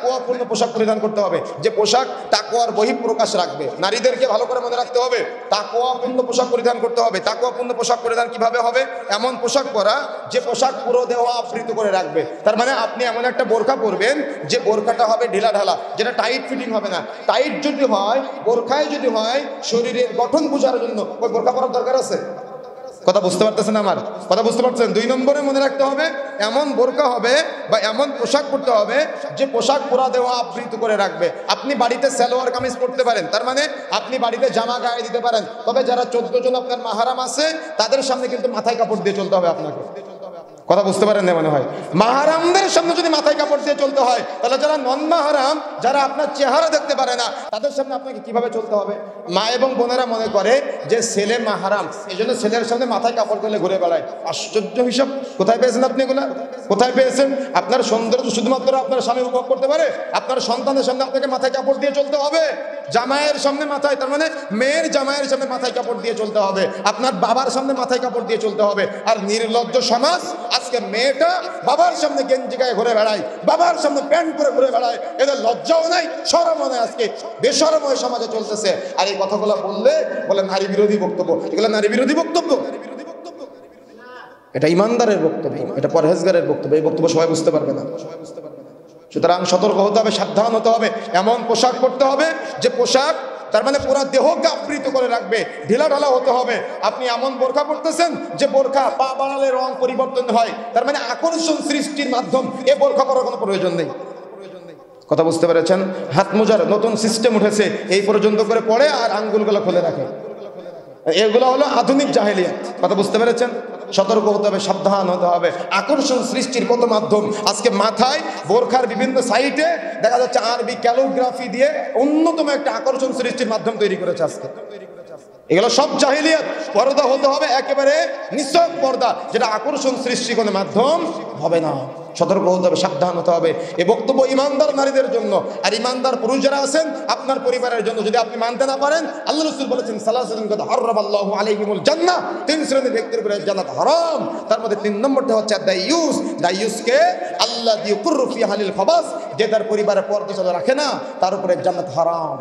তাকওয়াপূর্ণ পোশাক পরিধান করতে হবে, যে পোশাক তাকওয়ার বহিঃপ্রকাশ রাখবে। নারীদেরকে ভালো করে মনে রাখতে হবে, তাকওয়াপূর্ণ পোশাক পরিধান করতে হবে। তাকওয়াপূর্ণ পোশাক পরিধান কিভাবে হবে? এমন পোশাক পরা যে পোশাক পুরো দেহ আবৃত করে রাখবে। তার মানে আপনি এমন একটা বোরকা পরবেন যে বোরকাটা হবে ঢিলা ঢালা, যেটা টাইট ফিটিং হবে না। টাইট যদি হয়, বোরকায় যদি হয়, শরীরের গঠন বোঝার জন্য ওই বোরকা পরার দরকার আছে? কথা বুঝতে পারতেছেন? আমার কথা বুঝতে পারছেন? 2 নম্বরে মনে রাখতে হবে, এমন বোরকা হবে বা এমন পোশাক পরতে হবে যে পোশাক পুরা দেহ আবৃত করে রাখবে। আপনি বাড়িতে সালোয়ার কামিজ পরতে পারেন, তার মানে আপনি বাড়িতে জামা গায়ে দিতে পারেন, তবে যারা 14 জন আপনার মাহারাম আছে তাদের সামনে কিন্তু মাথায় কাপড় দিয়ে চলতে হবে আপনাকে। কথা বুঝতে পারেন না মনে হয়? মাহারামদের সামনে যদি মাথায় কাপড় দিয়ে চলতে হয়, তাহলে যারা নন মাহারাম, যারা আপনার চেহারা দেখতে পারে না, তাদের সামনে আপনাকে কিভাবে চলতে হবে? মা এবং বোনেরা মনে করে যে ছেলে মাহারাম, এই জন্য ছেলের সামনে মাথায় কাপড় তুলে ঘুরে বেড়ায়। আশ্চর্য হিসাব! কোথায় পেয়েছেন আপনি এগুলা? কোথায় পেয়েছেন? আপনার সৌন্দর্য শুধুমাত্র আপনার স্বামী উপভোগ করতে পারে? আপনার সন্তানের সামনে আপনাকে মাথায় কাপড় দিয়ে চলতে হবে? জামাইয়ের সামনে মাথায়, তার মানে মেয়ের জামাইয়ের সামনে মাথায় কাপড় দিয়ে চলতে হবে, আপনার বাবার সামনে মাথায় কাপড় দিয়ে চলতে হবে। আর নির্লজ্জ সমাজ আজকে মেয়েটা বাবার সামনে গেঞ্জি গায়ে ঘুরে বেড়ায়, বাবার সামনে প্যান্ট পরে ঘুরে বেড়ায়, এদের লজ্জাও নাই, শরমও নাই। আজকে বেশরময় সমাজে চলতেছে। আর এই কথাগুলো বলে নারী বিরোধী বক্তব্য। এগুলো নারী বিরোধী বক্তব্য? এটা ইমানদারের বক্তব্য, এটা পরহেজগারের বক্তব্য। এই বক্তব্য সবাই বুঝতে পারবে না। সুতরাং সতর্ক হতে হবে, সাবধান হতে হবে। এমন পোশাক পরতে হবে যে পোশাক তার মানে পুরো দেহকে আবৃত করে রাখবে, ঢিলা ঢালা হতে হবে। আপনি এমন বোরকা পরতেছেন যে বোরকা পা বাড়ালে রং পরিবর্তন হয়, তার মানে আকর্ষণ সৃষ্টির মাধ্যম। এ বোরকা পরার কোনো প্রয়োজন নেই। কথা বুঝতে পেরেছেন? হাত মোজার নতুন সিস্টেম উঠেছে, এই পর্যন্ত করে পড়ে আর আঙ্গুলগুলো খুলে রাখে। এগুলো হলো আধুনিক জাহেলিয়াত। কথা বুঝতে পেরেছেন? সতর্ক হতে হবে, সাবধান হতে হবে। আকর্ষণ সৃষ্টির কত মাধ্যম আজকে মাথায় বোরখার বিভিন্ন সাইটে দেখা যাচ্ছে আরবি ক্যালিগ্রাফি দিয়ে অন্যতম একটা আকর্ষণ সৃষ্টির মাধ্যম তৈরি করেছে আজকে। এগুলো সব জাহেলিয়াত। পর্দা হতে হবে একেবারে নিছক পর্দা, যেটা আকর্ষণ সৃষ্টি কোনো মাধ্যম হবে না। সতর্ক হতে হবে, সাবধান হতে হবে। এই বক্তব্য ইমানদার নারীদের জন্য, আর ইমানদার পুরুষ যারা আছেন আপনার পরিবারের জন্য। যদি আপনি মানতে না পারেন, আল্লাহ রাসূল বলেছেন সালাসাতুন কাদ হারামাল্লাহু আলাইহিমুল জান্নাহ, 3 শ্রেণীর ব্যক্তির উপরে জান্নাত হারাম। তার মধ্যে 3 নম্বরটা হচ্ছে দাইয়ুস। দাইয়ুসকে আল্লাযী ইউকুররু ফি আহলিল খাবাস, যে তার পরিবারে পর্দা রাখে না, তার উপরে জান্নাত হারাম।